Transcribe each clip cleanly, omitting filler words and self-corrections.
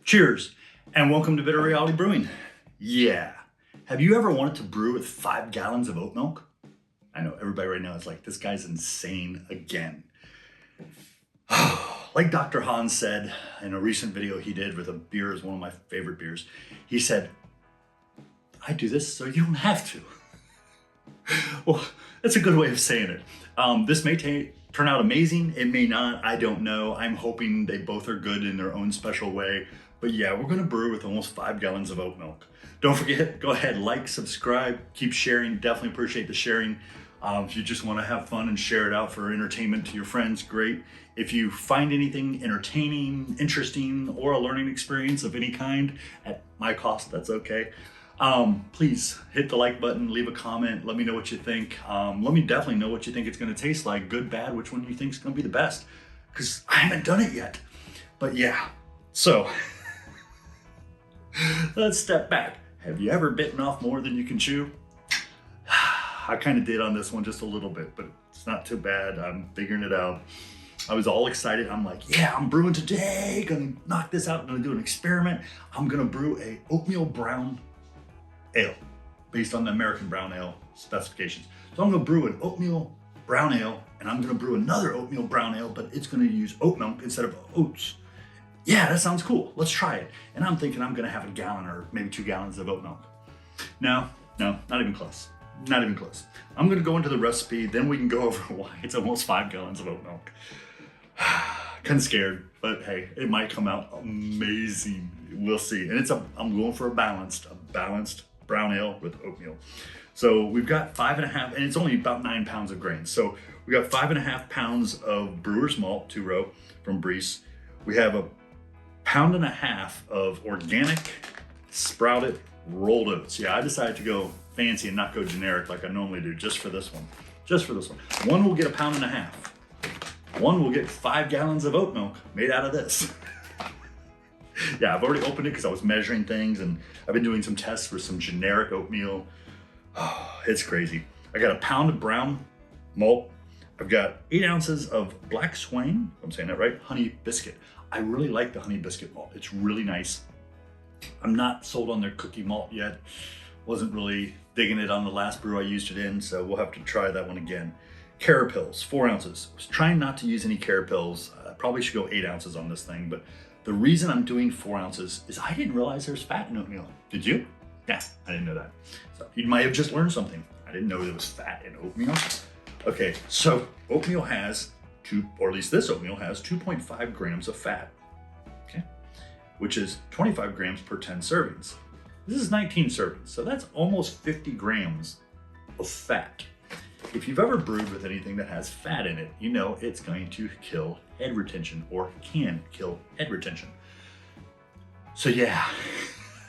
Cheers, and welcome to Bitter Reality Brewing. Yeah, have you ever wanted to brew with 5 gallons of oat milk? I know everybody right now is like, this guy's insane again. Like Dr. Hans said in a recent video he did with a beer, is one of my favorite beers. He said, I do this so you don't have to. Well, that's a good way of saying it. This may turn out amazing. It may not, I don't know. I'm hoping they both are good in their own special way. But yeah, we're gonna brew with almost 5 gallons of oat milk. Don't forget, go ahead, like, subscribe, keep sharing. Definitely appreciate the sharing. If you just wanna have fun and share it out for entertainment to your friends, great. If you find anything entertaining, interesting, or a learning experience of any kind, at my cost, that's okay. Please hit the like button, leave a comment, let me know what you think. Let me definitely know what you think it's gonna taste like, good, bad, which one you think is gonna be the best, because I haven't done it yet. But yeah, so let's step back. Have you ever bitten off more than you can chew? I kind of did on this one just a little bit, but it's not too bad. I'm figuring it out. I was all excited. I'm like, yeah, I'm brewing today, gonna knock this out, I'm gonna do an experiment. I'm gonna brew a Oatmeal Brown Ale based on the American Brown Ale specifications. So I'm gonna brew an Oatmeal Brown Ale, and I'm gonna brew another Oatmeal Brown Ale, but it's gonna use oat milk instead of oats. Yeah, that sounds cool. Let's try it. And I'm thinking I'm gonna have a gallon or maybe 2 gallons of oat milk. No, not even close. Not even close. I'm gonna go into the recipe, then we can go over why it's almost 5 gallons of oat milk. Kind of scared, but hey, it might come out amazing. We'll see. And I'm going for a balanced brown ale with oatmeal. So we've got 5.5, and it's only about 9 pounds of grains. So we got 5.5 pounds of brewer's malt, 2-row from Brees. We have 1.5 pounds of organic sprouted rolled oats. Yeah, I decided to go fancy and not go generic like I normally do, just for this one. Just for this one. One will get 1.5 pounds. One will get 5 gallons of oat milk made out of this. Yeah, I've already opened it because I was measuring things, and I've been doing some tests for some generic oatmeal. Oh, it's crazy. I got 1 pound of brown malt. I've got 8 ounces of black swain, if I'm saying that right, honey biscuit. I really like the honey biscuit malt. It's really nice. I'm not sold on their cookie malt yet. Wasn't really digging it on the last brew I used it in, so we'll have to try that one again. Carapils, 4 ounces. I was trying not to use any carapils. I probably should go 8 ounces on this thing, but the reason I'm doing 4 ounces is I didn't realize there's fat in oatmeal. Did you? Yeah, I didn't know that. So you might have just learned something. I didn't know there was fat in oatmeal. Okay, so oatmeal has or at least this oatmeal has 2.5 grams of fat, okay, which is 25 grams per 10 servings. This is 19 servings, so that's almost 50 grams of fat. If you've ever brewed with anything that has fat in it, you know it's going to kill head retention, or can kill head retention. So yeah,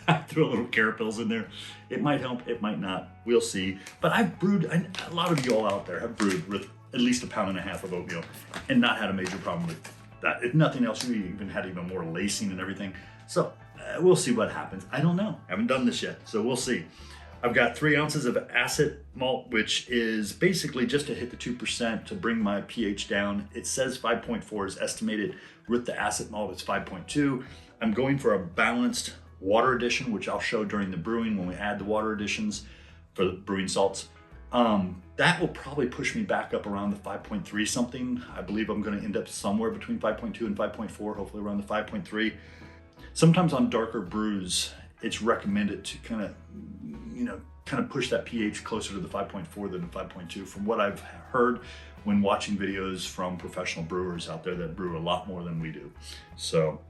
I threw a little carapils in there. It might help, it might not, we'll see. But I've brewed, a lot of you all out there have brewed with at least 1.5 pounds of oatmeal and not had a major problem with that. If nothing else, we even had even more lacing and everything. So we'll see what happens. I don't know, I haven't done this yet, so we'll see. I've got 3 ounces of acid malt, which is basically just to hit the 2% to bring my pH down. It says 5.4 is estimated. With the acid malt, it's 5.2. I'm going for a balanced water addition, which I'll show during the brewing when we add the water additions for the brewing salts. That will probably push me back up around the 5.3 something. I believe I'm gonna end up somewhere between 5.2 and 5.4, hopefully around the 5.3. Sometimes on darker brews, it's recommended to kind of push that pH closer to the 5.4 than the 5.2, from what I've heard when watching videos from professional brewers out there that brew a lot more than we do. So,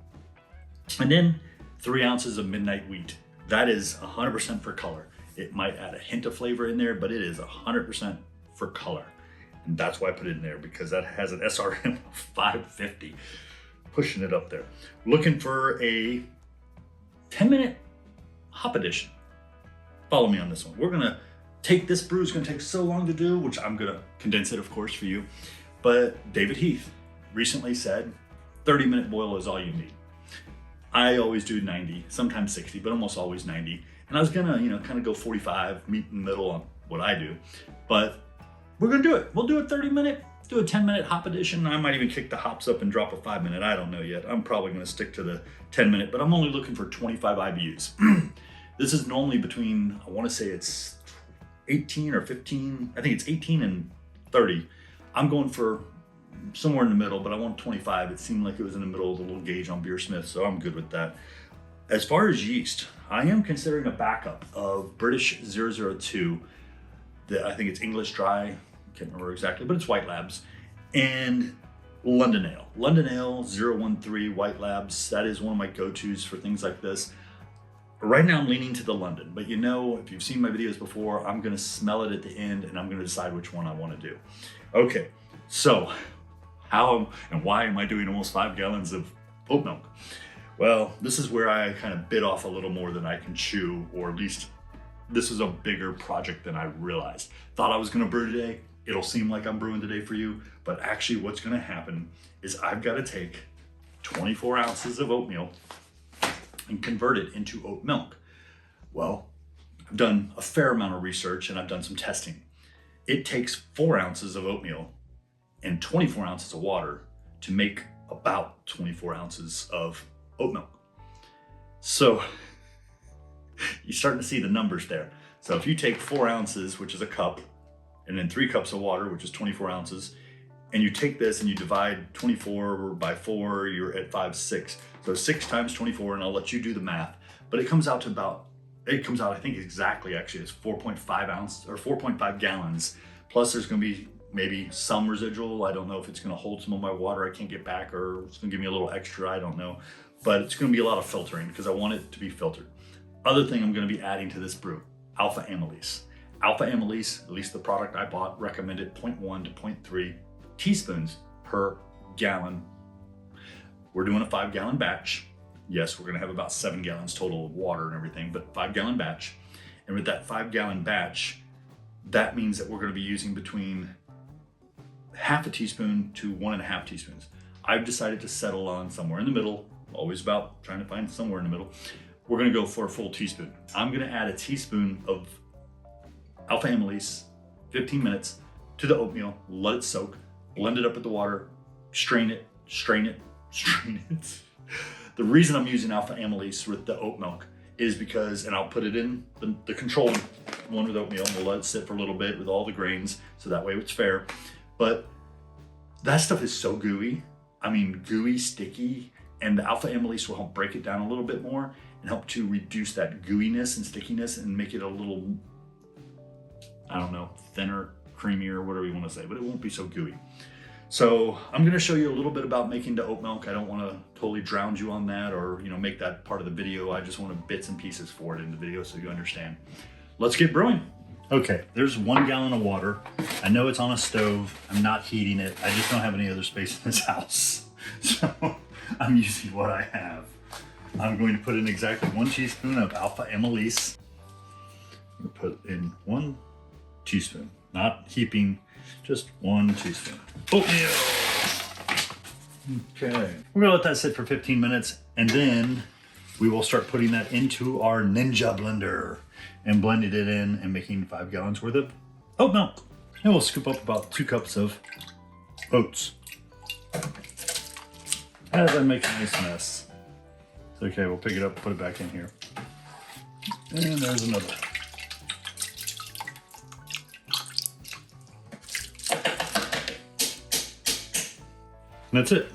and then 3 ounces of midnight wheat. That is 100% for color. It might add a hint of flavor in there, but it is 100% for color. And that's why I put it in there, because that has an SRM of 550, pushing it up there. Looking for a 10-minute hop addition. Follow me on this one. We're gonna take this brew, it's gonna take so long to do, which I'm gonna condense it, of course, for you. But David Heath recently said, 30-minute boil is all you need. I always do 90, sometimes 60, but almost always 90. And I was gonna, kind of go 45, meet in the middle on what I do. But we're gonna do it. We'll do a 30-minute do a 10-minute hop addition. I might even kick the hops up and drop a 5-minute. I don't know yet. I'm probably going to stick to the 10-minute, but I'm only looking for 25 IBUs. This is normally between, I want to say it's 18 or 15. I think it's 18 and 30. I'm going for somewhere in the middle, but I want 25. It seemed like it was in the middle of the little gauge on Beersmith, so I'm good with that. As far as yeast, I am considering a backup of British 002. I think it's English Dry, can't remember exactly, but it's White Labs, and London Ale. London Ale 013 White Labs, that is one of my go-tos for things like this. Right now I'm leaning to the London, but you know, if you've seen my videos before, I'm gonna smell it at the end and I'm gonna decide which one I wanna do. Okay, so how and why am I doing almost 5 gallons of oat milk? Well, this is where I kind of bit off a little more than I can chew, or at least this is a bigger project than I realized. Thought I was gonna brew today. It'll seem like I'm brewing today for you, but actually what's gonna happen is I've gotta take 24 ounces of oatmeal and convert it into oat milk. Well, I've done a fair amount of research and I've done some testing. It takes 4 ounces of oatmeal and 24 ounces of water to make about 24 ounces of oat milk. So you're starting to see the numbers there. So if you take 4 ounces, which is a cup, and then 3 cups of water, which is 24 ounces, and you take this and you divide 24 by 4, you're at 6. So 6 times 24, and I'll let you do the math, but it comes out to about, I think exactly actually, it's 4.5 ounces or 4.5 gallons. Plus there's gonna be maybe some residual. I don't know if it's gonna hold some of my water I can't get back, or it's gonna give me a little extra, I don't know. But it's gonna be a lot of filtering because I want it to be filtered. Other thing I'm gonna be adding to this brew, alpha amylase. Alpha amylase, at least the product I bought, recommended 0.1 to 0.3 teaspoons per gallon. We're doing a 5-gallon batch. Yes, we're gonna have about 7 gallons total of water and everything, but 5-gallon batch. And with that 5-gallon batch, that means that we're gonna be using between half a teaspoon to 1.5 teaspoons. I've decided to settle on somewhere in the middle, always about trying to find somewhere in the middle. We're gonna go for a full teaspoon. I'm gonna add a teaspoon of alpha amylase, 15 minutes to the oatmeal, let it soak, blend it up with the water, strain it, strain it, strain it. The reason I'm using alpha amylase with the oat milk is because, and I'll put it in the controlled one with oatmeal, and we'll let it sit for a little bit with all the grains, so that way it's fair. But that stuff is so gooey. I mean, gooey, sticky, and the alpha amylase will help break it down a little bit more and help to reduce that gooiness and stickiness and make it a little, I don't know, thinner, creamier, whatever you want to say, but it won't be so gooey. So I'm gonna show you a little bit about making the oat milk. I don't wanna totally drown you on that or make that part of the video. I just want bits and pieces for it in the video so you understand. Let's get brewing. Okay, there's 1 gallon of water. I know it's on a stove. I'm not heating it. I just don't have any other space in this house. So I'm using what I have. I'm going to put in exactly 1 teaspoon of alpha amylase. I'm gonna put in 1 teaspoon, not heaping, just 1 teaspoon. Oatmeal. Okay, we're gonna let that sit for 15 minutes and then we will start putting that into our Ninja blender and blending it in and making 5 gallons worth of oat milk. And we'll scoop up about 2 cups of oats. As I make a nice mess. It's okay, we'll pick it up, put it back in here. And there's another. And that's it.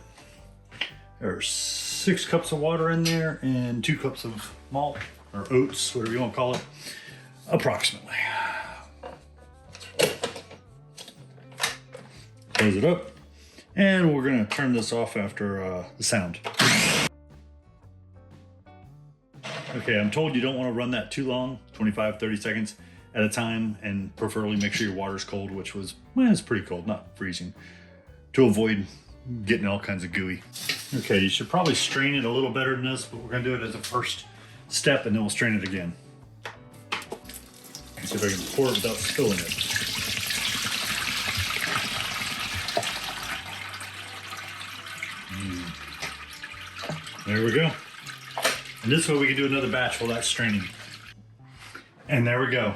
There's 6 cups of water in there and 2 cups of malt or oats, whatever you want to call it, approximately. Close it up. And we're gonna turn this off after the sound. Okay, I'm told you don't want to run that too long, 25, 30 seconds at a time, and preferably make sure your water's cold, which was, well, it's pretty cold, not freezing, to avoid getting all kinds of gooey. Okay, you should probably strain it a little better than this, but we're gonna do it as a first step and then we'll strain it again. Let's see if I can pour it without spilling it. There we go. And this way we can do another batch while that's straining. And there we go.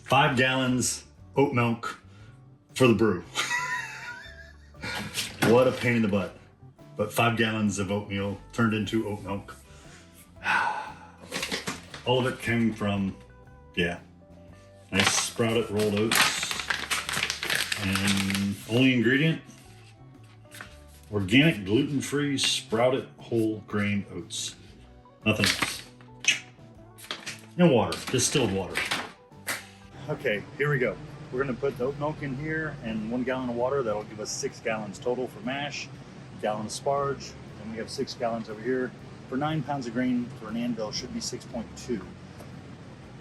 5 gallons oat milk for the brew. What a pain in the butt. But 5 gallons of oatmeal turned into oat milk. All of it came from, yeah, nice sprouted rolled oats. And only ingredient, organic gluten-free sprouted whole grain oats. Nothing else. No water, distilled water. Okay, here we go. We're gonna put the oat milk in here and 1 gallon of water. That'll give us 6 gallons total for mash, a gallon of sparge, and we have 6 gallons over here. For 9 pounds of grain for an Anvil should be 6.2.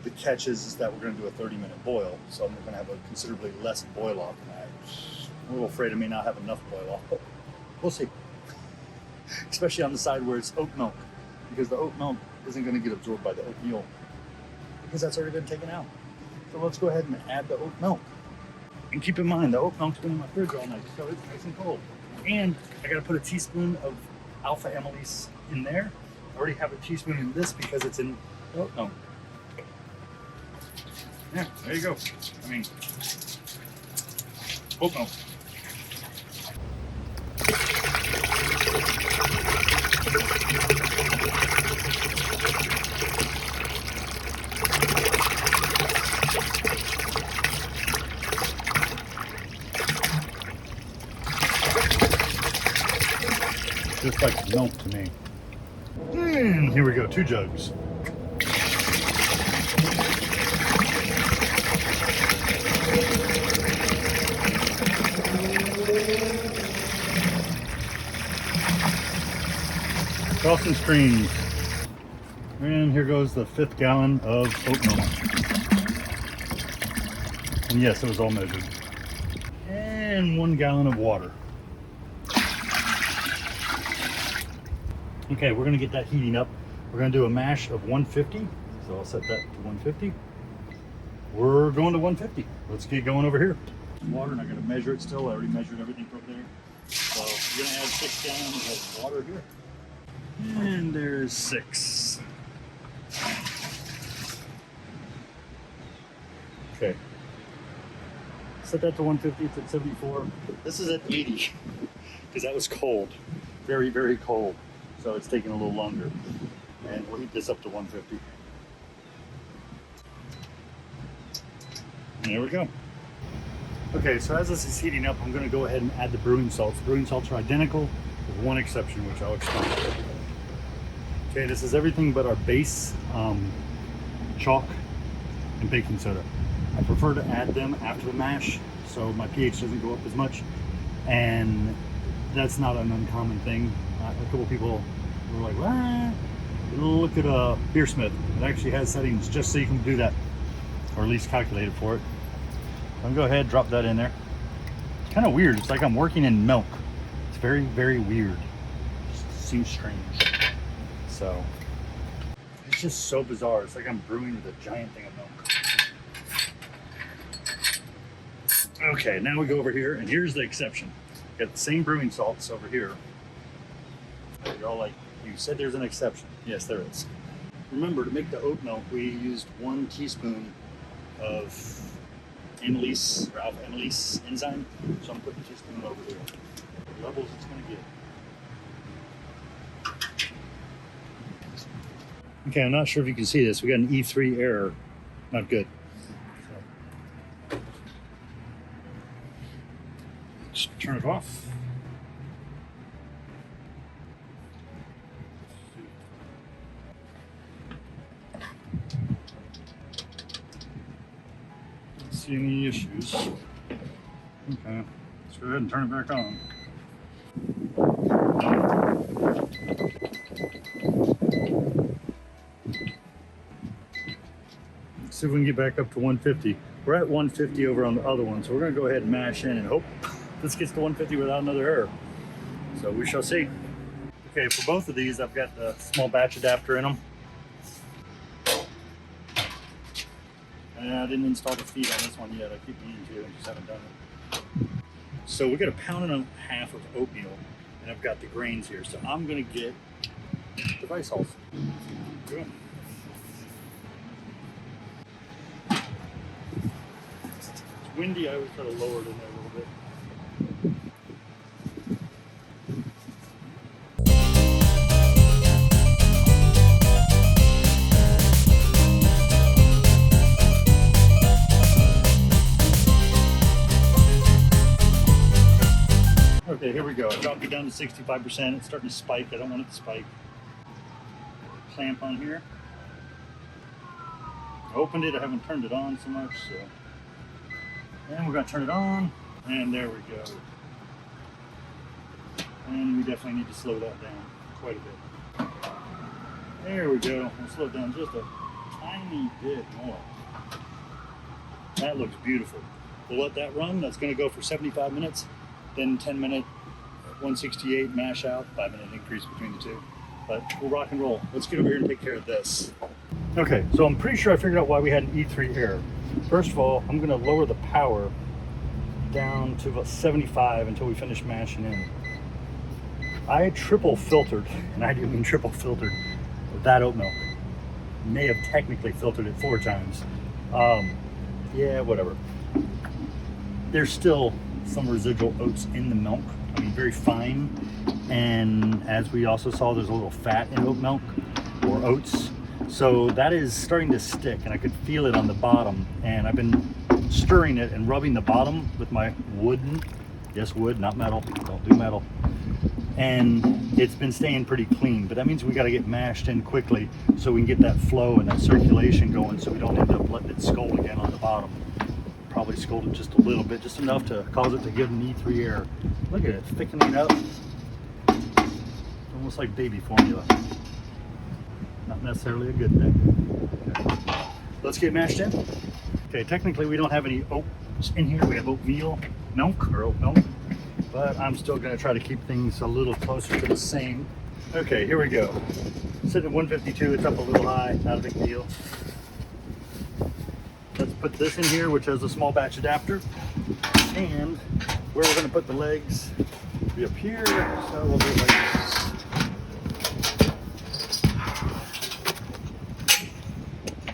The catch is that we're gonna do a 30-minute boil, so I'm gonna have a considerably less boil off than that. I'm a little afraid I may not have enough boil off, but we'll see. Especially on the side where it's oat milk, because the oat milk isn't gonna get absorbed by the oatmeal, because that's already been taken out. So let's go ahead and add the oat milk. And keep in mind, the oat milk's been in my fridge all night, so it's nice and cold. And I gotta put a teaspoon of alpha amylase in there. I already have a teaspoon in this because it's in oat milk. Yeah, there you go. I mean, oat milk. Just like milk to me. And here we go, 2 jugs. Cross and streams. And here goes the 5th gallon of oat milk. And yes, it was all measured. And 1 gallon of water. Okay, we're gonna get that heating up. We're gonna do a mash of 150. So I'll set that to 150. We're going to 150. Let's get going over here. Water, and I gotta measure it still. I already measured everything over there. So we're gonna add 6 gallons of water here. And there's 6. Okay. Set that to 150, it's at 74. This is at 80, because that was cold. Very, very cold. So it's taking a little longer. And we'll heat this up to 150. And there we go. Okay, so as this is heating up, I'm gonna go ahead and add the brewing salts. The brewing salts are identical, with one exception, which I'll explain. Okay, this is everything but our base, chalk and baking soda. I prefer to add them after the mash, so my pH doesn't go up as much. And that's not an uncommon thing. A couple people were like, what? Look at a Beersmith. It actually has settings just so you can do that, or at least calculate it for it. So I'm gonna go ahead and drop that in there. It's kind of weird. It's like I'm working in milk. It's very, very weird. It just seems strange. So it's just so bizarre. It's like I'm brewing with a giant thing of milk. Okay, now we go over here, and here's the exception. Got the same brewing salts over here. You're all like, you said there's an exception. Yes, there is. Remember, to make the oat milk, we used 1 teaspoon of amylase, or alpha amylase enzyme. So I'm putting a teaspoon over here. The levels it's gonna get. Okay, I'm not sure if you can see this. We got an E3 error. Not good. So, just turn it off. Don't see any issues. Okay, let's go ahead and turn it back on. Let's see if we can get back up to 150. We're at 150 over on the other one, so we're gonna go ahead and mash in and hope this gets to 150 without another error. So we shall see. Okay, for both of these, I've got the small batch adapter in them. And I didn't install the feed on this one yet. I keep meaning to and just haven't done it. So we got 1.5 pounds of oatmeal, and I've got the grains here. So I'm gonna get the rice hulls. Good. It's windy. I always try to lower it in there a little bit. we go. I dropped it down to 65%. It's starting to spike. I don't want it to spike. Clamp on here. I opened it. I haven't turned it on so much. So, and we're going to turn it on. And there we go. And we definitely need to slow that down quite a bit. There we go. We'll slow it down just a tiny bit more. That looks beautiful. We'll let that run. That's going to go for 75 minutes. Then 10-minute 168 mash out. 5-minute increase between the two. But we'll rock and roll. Let's get over here and take care of this. Okay, so I'm pretty sure I figured out why we had an E3 air. First of all, I'm going to lower the power down to about 75 until we finish mashing in. I triple filtered, and I do mean triple filtered, that oat milk. May have technically filtered it 4 times. Yeah, whatever. There's still some residual oats in the milk. I mean, very fine. And as we also saw, there's a little fat in oat milk or oats. So that is starting to stick, and I could feel it on the bottom. And I've been stirring it and rubbing the bottom with my wooden, yes, wood, not metal, don't do metal. And it's been staying pretty clean, but that means we got to get mashed in quickly so we can get that flow and that circulation going, so we don't end up letting it scald again on the bottom. Probably scald it just a little bit, just enough to cause it to give an E3 air. Look at it, thickening up. Almost like baby formula. Not necessarily a good thing. Okay. Let's get mashed in. Okay, technically we don't have any oats in here. We have oatmeal milk or oat milk. But I'm still going to try to keep things a little closer to the same. Okay, here we go. Sitting at 152, it's up a little high, not a big deal. Let's put this in here, which has a small batch adapter. And where we're going to put the legs will be up here, so we'll do it like this.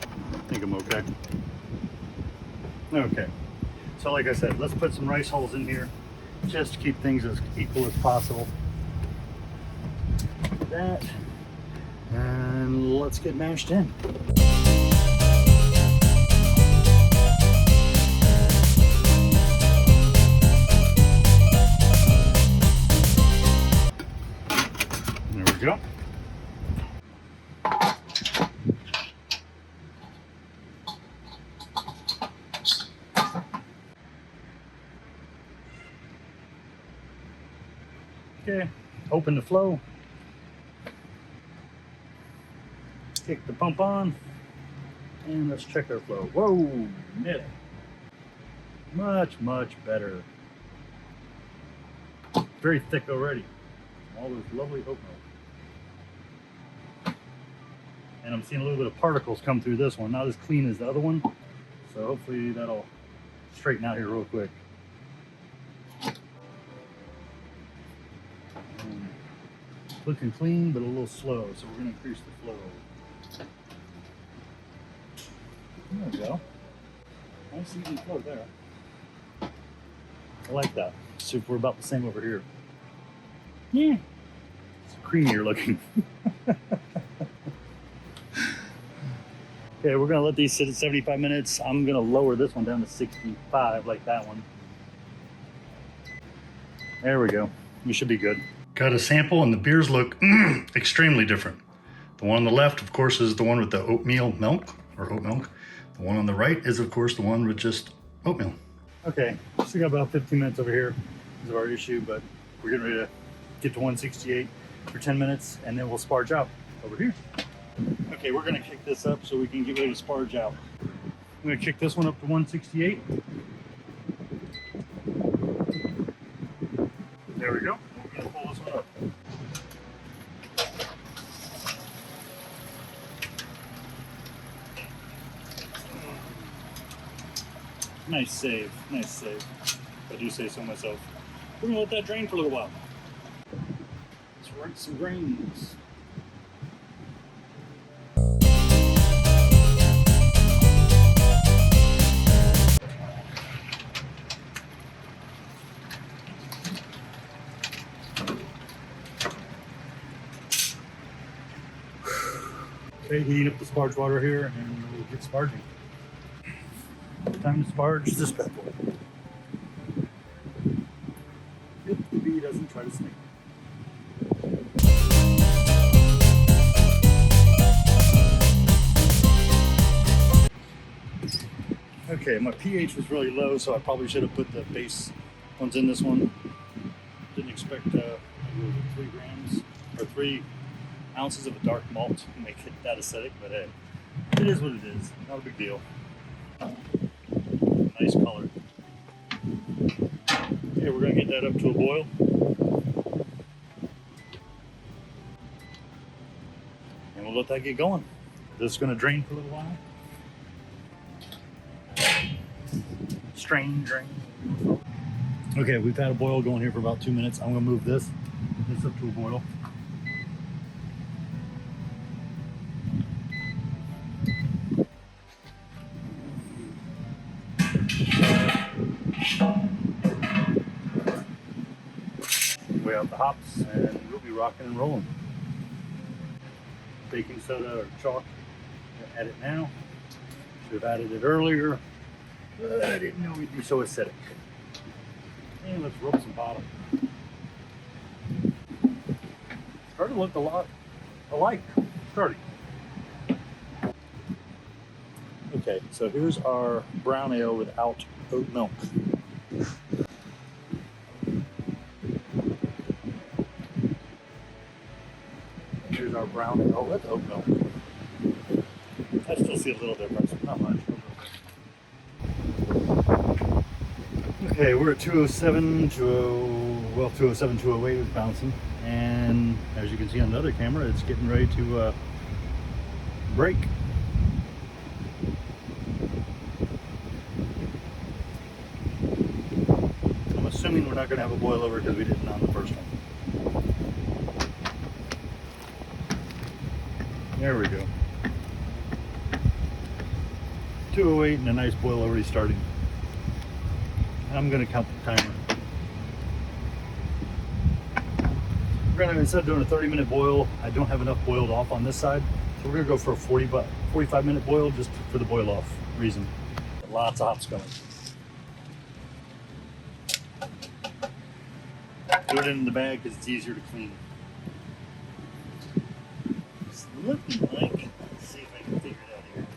I think I'm okay. Okay, so like I said, let's put some rice hulls in here, just to keep things as equal as possible. That, and let's get mashed in. There we go. Okay, open the flow, kick the pump on, and let's check our flow. Whoa, nip. Much, much better. Very thick already. All those lovely oat milk. And I'm seeing a little bit of particles come through this one. Not as clean as the other one. So hopefully that'll straighten out here real quick. Looking clean, but a little slow, so we're going to increase the flow. There we go. Nice even flow there. I like that. See if we're about the same over here. Yeah. It's creamier looking. Okay, we're going to let these sit at 75 minutes. I'm going to lower this one down to 65 like that one. There we go. We should be good. Got a sample, and the beers look extremely different. The one on the left, of course, is the one with the oatmeal milk, or oat milk. The one on the right is, of course, the one with just oatmeal. Okay, so we got about 15 minutes over here is our issue, but we're getting ready to get to 168 for 10 minutes, and then we'll sparge out over here. Okay, we're gonna kick this up so we can get ready to sparge out. I'm gonna kick this one up to 168. There we go. We're gonna pull this one up. Nice save, nice save. If I do say so myself. We're gonna let that drain for a little while. Let's write some grains. Okay, heating up the sparge water here, and we'll get sparging. Time to sparge this bad boy. Get the beat doesn't try to sneak. Okay, my pH was really low, so I probably should have put the base ones in this one. Didn't expect 3 grams or 3 ounces of a dark malt to make it that acidic, but hey, it is what it is. Not a big deal. Nice color. Okay, we're gonna get that up to a boil. And we'll let that get going. This is gonna drain for a little while. Strain, drain. Okay, we've had a boil going here for about 2 minutes. I'm gonna move this up to a boil. Weigh out the hops and we'll be rocking and rolling. Baking soda or chalk, add it now. Should have added it earlier. I didn't know we'd be so acidic. And let's rub some bottom. Starting to look a lot alike. Starting. Okay, so here's our brown ale without oat milk. Here's our brown ale with oat milk. I still see a little difference, not much. Okay, we're at 207, 207, 208 is bouncing. And as you can see on the other camera, it's getting ready to break. I'm assuming we're not going to have a boil over because we didn't on the first one. There we go. 208 and a nice boil already starting. I'm going to count the timer. We're going to, instead of doing a 30-minute boil, I don't have enough boiled off on this side. So we're going to go for a 45-minute boil just for the boil off reason. Lots of hops going. Do it in the bag because it's easier to clean. It's looking like, let's see if I can figure it out here.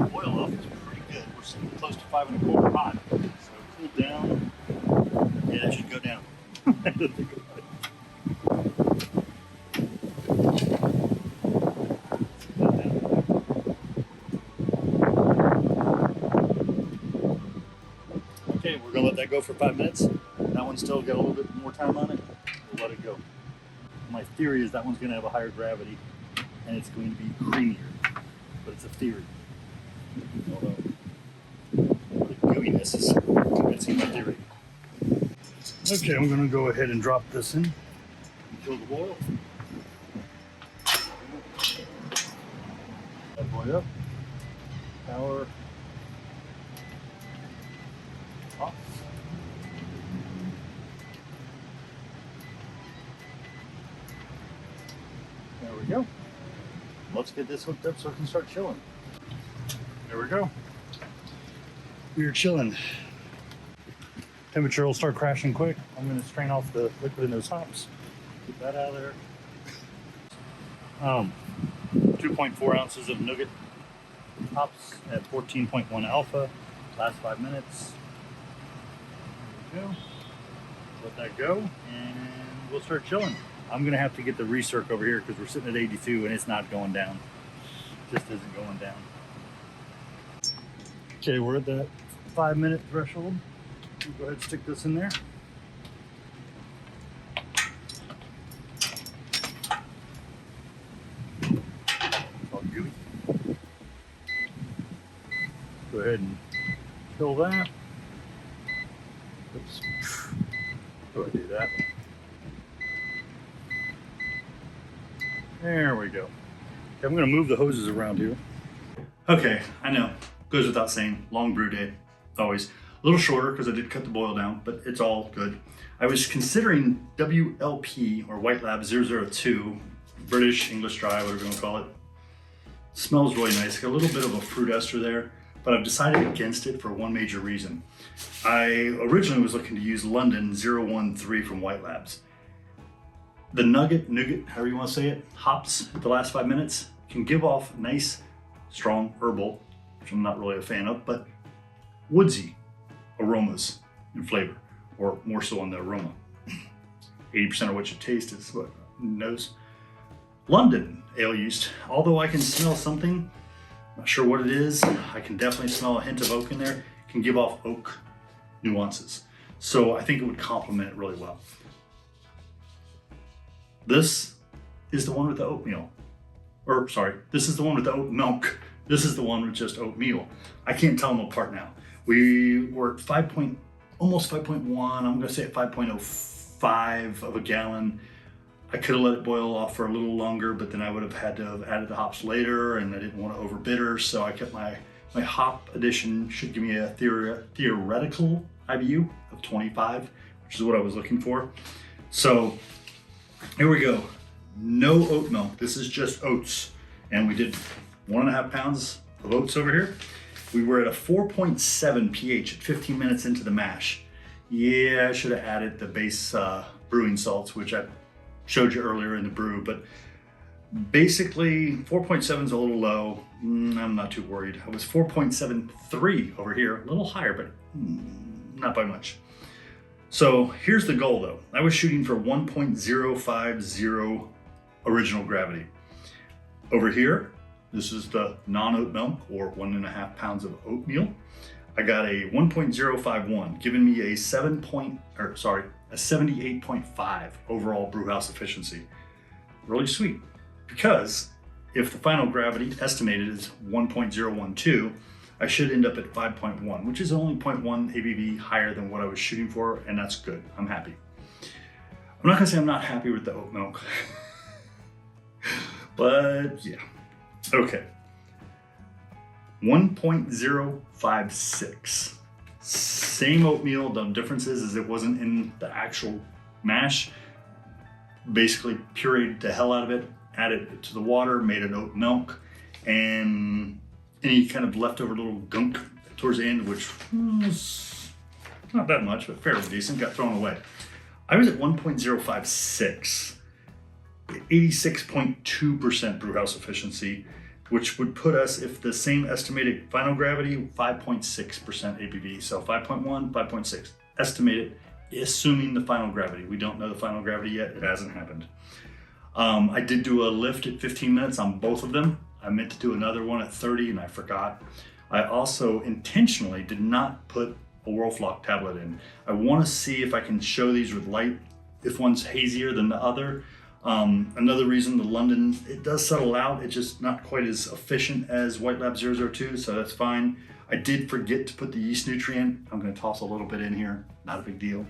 Boil off is pretty good. We're sitting close to 5 1/4 hot. So cool down. Yeah, that should go down. I didn't think about it. Okay, we're gonna let that go for 5 minutes. That one's still got a little bit more time on it. We'll let it go. My theory is that one's gonna have a higher gravity and it's going to be creamier, but it's a theory. Although the gooiness is convincing my theory. Okay, I'm gonna go ahead and drop this in. Fill the boil. That boy up. Power off. There we go. Let's get this hooked up so I can start chilling. There we go. We're chilling. Temperature will start crashing quick. I'm going to strain off the liquid in those hops. Get that out of there. 2.4 ounces of nougat hops at 14.1 alpha. Last 5 minutes. There we go. Let that go and we'll start chilling. I'm going to have to get the recirc over here because we're sitting at 82 and it's not going down. It just isn't going down. Okay, we're at that 5-minute threshold. We'll go ahead and stick this in there. It's all gooey. Go ahead and fill that. Oops. Go ahead and do that. There we go. Okay, I'm going to move the hoses around here. Okay, I know. Goes without saying. Long brew day. Always. A little shorter because I did cut the boil down, but it's all good. I was considering WLP or White Lab 002, British English Dry, whatever you want to call it. Smells really nice. Got a little bit of a fruit ester there. but I've decided against it for one major reason. I originally was looking to use London 013 from White Labs. The nougat, however you want to say it, hops at the last 5 minutes can give off nice, strong herbal, which I'm not really a fan of, but woodsy aromas and flavor, or more so on the aroma. 80% of what you taste is what nose. London ale yeast, although I can smell something, not sure what it is, I can definitely smell a hint of oak in there, can give off oak nuances. So I think it would complement it really well. This is the one with the oatmeal. Or sorry, this is the one with the oat milk. This is the one with just oatmeal. I can't tell them apart now. We were at almost 5.1, I'm gonna say at 5.05 of a gallon. I could have let it boil off for a little longer, but then I would have had to have added the hops later, and I didn't want to over bitter, so I kept my hop addition should give me a theoretical IBU of 25, which is what I was looking for. So here we go. No oat milk. This is just oats, and we did 1.5 pounds of oats over here. We were at a 4.7 pH at 15 minutes into the mash. Yeah, I should have added the base brewing salts, which I showed you earlier in the brew, but basically 4.7 is a little low. I'm not too worried. I was 4.73 over here, a little higher, but not by much. So here's the goal though. I was shooting for 1.050 original gravity. Over here, this is the non-oat milk, or 1.5 pounds of oatmeal. I got a 1.051, giving me a 78.5 overall brew house efficiency. Really sweet, because if the final gravity estimated is 1.012, I should end up at 5.1, which is only 0.1 ABV higher than what I was shooting for, and that's good. I'm happy. I'm not gonna say I'm not happy with the oat milk, but yeah. Okay. 1.056. Same oatmeal, the difference is it wasn't in the actual mash. Basically pureed the hell out of it, added it to the water, made an oat milk, and any kind of leftover little gunk towards the end, which was not that much, but fairly decent, got thrown away. I was at 1.056, 86.2% brewhouse efficiency, which would put us, if the same estimated final gravity, 5.6% ABV. So 5.1, 5.6, estimated, assuming the final gravity. We don't know the final gravity yet, it hasn't happened. I did do a lift at 15 minutes on both of them. I meant to do another one at 30 and I forgot. I also intentionally did not put a Whirlflock tablet in. I want to see if I can show these with light, if one's hazier than the other. Another reason, the London, it does settle out. It's just not quite as efficient as White Lab 002, so that's fine. I did forget to put the yeast nutrient. I'm going to toss a little bit in here. Not a big deal.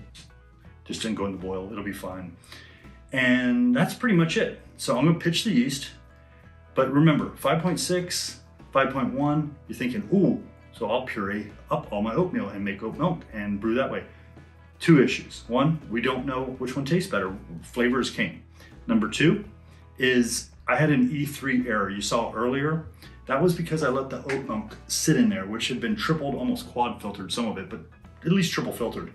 Just didn't go in the boil. It'll be fine. And that's pretty much it. So I'm going to pitch the yeast. But remember, 5.6, 5.1, you're thinking, ooh, so I'll puree up all my oatmeal and make oat milk and brew that way. Two issues. One, we don't know which one tastes better. Flavor is king. Number two is I had an E3 error you saw earlier. That was because I let the oat milk sit in there, which had been tripled, almost quad filtered, some of it, but at least triple filtered.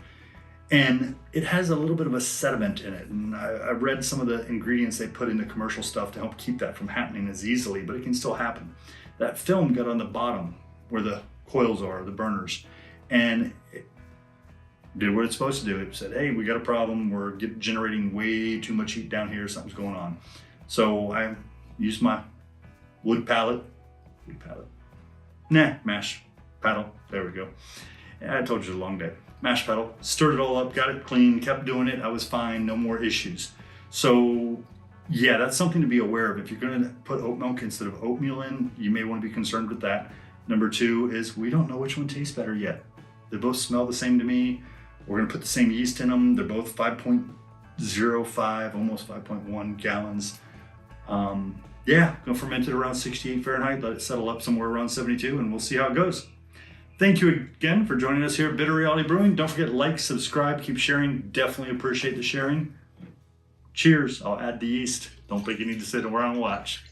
And it has a little bit of a sediment in it. And I read some of the ingredients they put in the commercial stuff to help keep that from happening as easily, but it can still happen. That film got on the bottom where the coils are, the burners, and it did what it's supposed to do. It said, hey, we got a problem. We're generating way too much heat down here. Something's going on. So I used my mash paddle. There we go. I told you it's a long day. Mash paddle, stirred it all up, got it clean, kept doing it. I was fine, no more issues. So yeah, that's something to be aware of. If you're gonna put oat milk instead of oatmeal in, you may wanna be concerned with that. Number two is we don't know which one tastes better yet. They both smell the same to me. We're gonna put the same yeast in them. They're both 5.05, almost 5.1 gallons. Yeah, gonna ferment it around 68 Fahrenheit, let it settle up somewhere around 72, and we'll see how it goes. Thank you again for joining us here at Bitter Reality Brewing. Don't forget to like, subscribe, keep sharing. Definitely appreciate the sharing. Cheers, I'll add the yeast. Don't think you need to sit around and watch.